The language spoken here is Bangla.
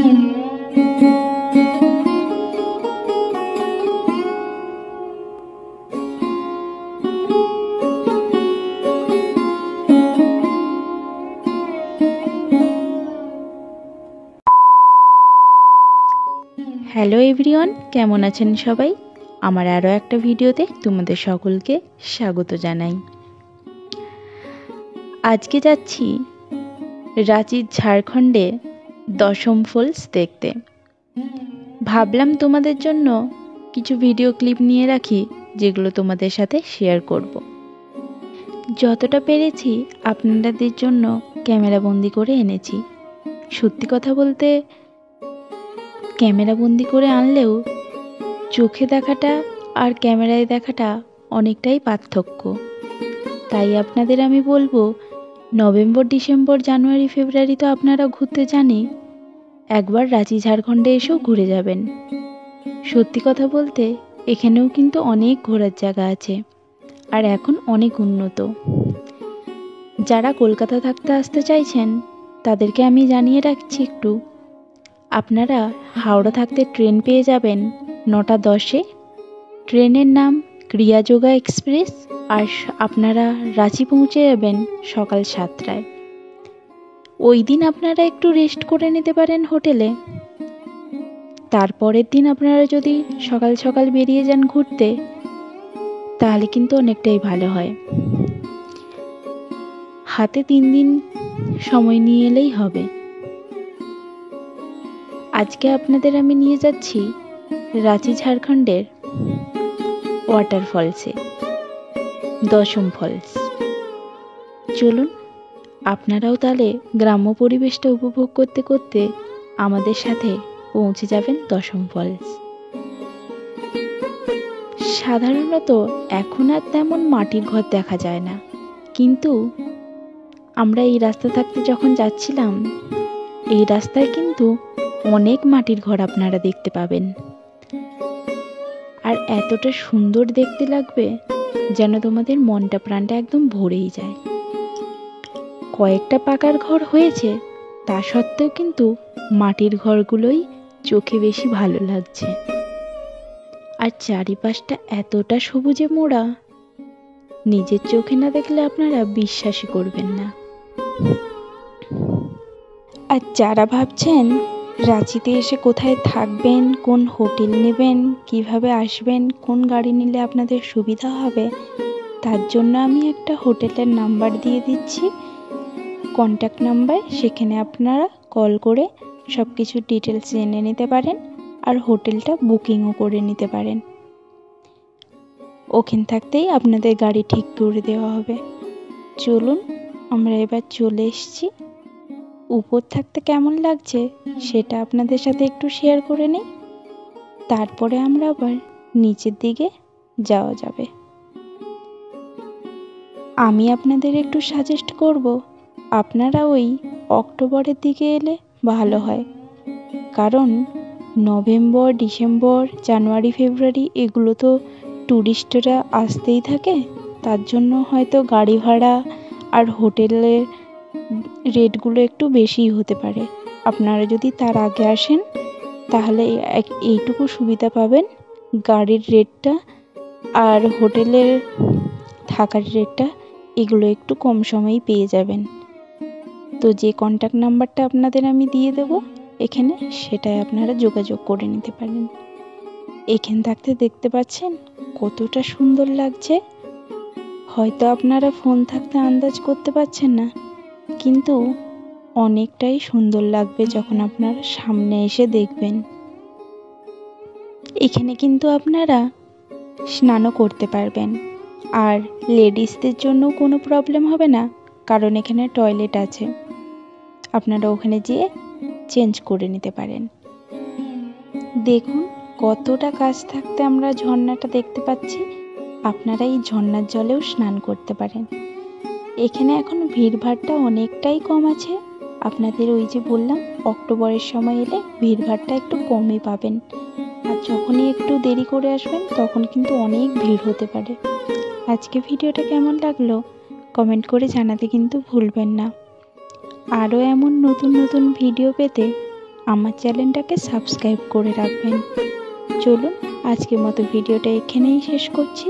হ্যালো এভরিওয়ান, কেমন আছেন সবাই? আমার আরও একটা ভিডিওতে তোমাদের সকলকে স্বাগত জানাই। আজকে যাচ্ছি রাঁচির ঝাড়খণ্ডে দশম ফলস দেখতে। ভাবলাম তোমাদের জন্য কিছু ভিডিও ক্লিপ নিয়ে রাখি, যেগুলো তোমাদের সাথে শেয়ার করব। যতটা পেরেছি আপনাদের জন্য ক্যামেরা বন্দি করে এনেছি। সত্যি কথা বলতে, ক্যামেরা বন্দি করে আনলেও চোখে দেখাটা আর ক্যামেরায় দেখাটা অনেকটাই পার্থক্য। তাই আপনাদের আমি বলবো, নভেম্বর, ডিসেম্বর, জানুয়ারি, ফেব্রুয়ারি তো আপনারা ঘুরতে জানি, একবার রাঁচি ঝাড়খণ্ডে এসেও ঘুরে যাবেন। সত্যি কথা বলতে এখানেও কিন্তু অনেক ঘোরার জায়গা আছে, আর এখন অনেক উন্নত। যারা কলকাতা থাকতে আসতে চাইছেন তাদেরকে আমি জানিয়ে রাখছি একটু, আপনারা হাওড়া থাকতে ট্রেন পেয়ে যাবেন 9:10-এ। ট্রেনের নাম ক্রিয়াযোগা এক্সপ্রেস। আর আপনারা রাঁচি পৌঁছে যাবেন সকাল 7টায়। ওই দিন আপনারা একটু রেস্ট করে নিতে পারেন হোটেলে। তারপরের দিন আপনারা যদি সকাল সকাল বেরিয়ে যান ঘুরতে, তাহলে কিন্তু অনেকটাই ভালো হয়। হাতে 3 দিন সময় নিয়ে এলেই হবে। আজকে আপনাদের আমি নিয়ে যাচ্ছি রাঁচি ঝাড়খণ্ডের ওয়াটারফলসে, দশম ফলস। চলুন আপনারাও তাহলে গ্রাম্য পরিবেশটা উপভোগ করতে করতে আমাদের সাথে পৌঁছে যাবেন দশম ফলস। সাধারণত এখন আর তেমন মাটির ঘর দেখা যায় না, কিন্তু আমরা এই রাস্তা থাকতে যখন যাচ্ছিলাম, এই রাস্তায় কিন্তু অনেক মাটির ঘর আপনারা দেখতে পাবেন। আর এতটা সুন্দর দেখতে লাগবে যেন তোমাদের মনটা প্রাণটা একদম ভরেই যায়। কয়েকটা পাকার ঘর হয়েছে, তা সত্ত্বেও কিন্তু মাটির ঘরগুলোই চোখে বেশি ভালো লাগছে। আর চারিপাশটা এতটা সবুজে মোড়া, নিজের চোখে না দেখলে আপনারা বিশ্বাসই করবেন না। আর যারা ভাবছেন রাঁচিতে এসে কোথায় থাকবেন, কোন হোটেল নেবেন, কিভাবে আসবেন, কোন গাড়ি নিলে আপনাদের সুবিধা হবে, তার জন্য আমি একটা হোটেলের নাম্বার দিয়ে দিচ্ছি, কন্ট্যাক্ট নাম্বার। সেখানে আপনারা কল করে সব কিছু ডিটেলস জেনে নিতে পারেন, আর হোটেলটা বুকিংও করে নিতে পারেন। ওখানে থাকতেই আপনাদের গাড়ি ঠিক করে দেওয়া হবে। চলুন আমরা এবার চলে এসেছি। উপর থাকতে কেমন লাগছে সেটা আপনাদের সাথে একটু শেয়ার করে নিই, তারপরে আমরা আবার নিচের দিকে যাওয়া যাবে। আমি আপনাদের একটু সাজেস্ট করব, আপনারা ওই অক্টোবরের দিকে এলে ভালো হয়। কারণ নভেম্বর, ডিসেম্বর, জানুয়ারি, ফেব্রুয়ারি এগুলো তো ট্যুরিস্টরা আসতেই থাকে, তার জন্য হয়তো গাড়ি ভাড়া আর হোটেলের রেটগুলো একটু বেশিই হতে পারে। আপনারা যদি তার আগে আসেন তাহলে এইটুকু সুবিধা পাবেন, গাড়ির রেটটা আর হোটেলের থাকার রেটটা এগুলো একটু কম সময়েই পেয়ে যাবেন। তো যে কন্ট্যাক্ট নাম্বারটা আপনাদের আমি দিয়ে দেব এখানে, সেটাই আপনারা যোগাযোগ করে নিতে পারেন। এখানে থাকতে দেখতে পাচ্ছেন কতটা সুন্দর লাগছে। হয়তো আপনারা ফোন থাকতে আন্দাজ করতে পারছেন না, কিন্তু অনেকটাই সুন্দর লাগবে যখন আপনারা সামনে এসে দেখবেন। এখানে কিন্তু আপনারা স্নানও করতে পারবেন, আর লেডিসদের জন্য কোনো প্রবলেম হবে না, কারণ এখানে টয়লেট আছে, আপনারা ওখানে যেয়ে চেঞ্জ করে নিতে পারেন। দেখুন কতটা কাছ থাকতে আমরা ঝর্ণাটা দেখতে পাচ্ছি। আপনারা এই ঝর্ণার জলেও স্নান করতে পারেন। এখানে এখন ভিড়ভাড়টা অনেকটাই কম আছে। আপনাদের ওই যে বললাম, অক্টোবরের সময় এলে ভিড়ভাড়টা একটু কমই পাবেন, আর যখনই একটু দেরি করে আসবেন তখন কিন্তু অনেক ভিড় হতে পারে। আজকে ভিডিওটা কেমন লাগলো কমেন্ট করে জানাতে কিন্তু ভুলবেন না। আরও এমন নতুন নতুন ভিডিও পেতে আমার চ্যানেলটাকে সাবস্ক্রাইব করে রাখবেন। চলুন আজকের মতো ভিডিওটা এখানেই শেষ করছি।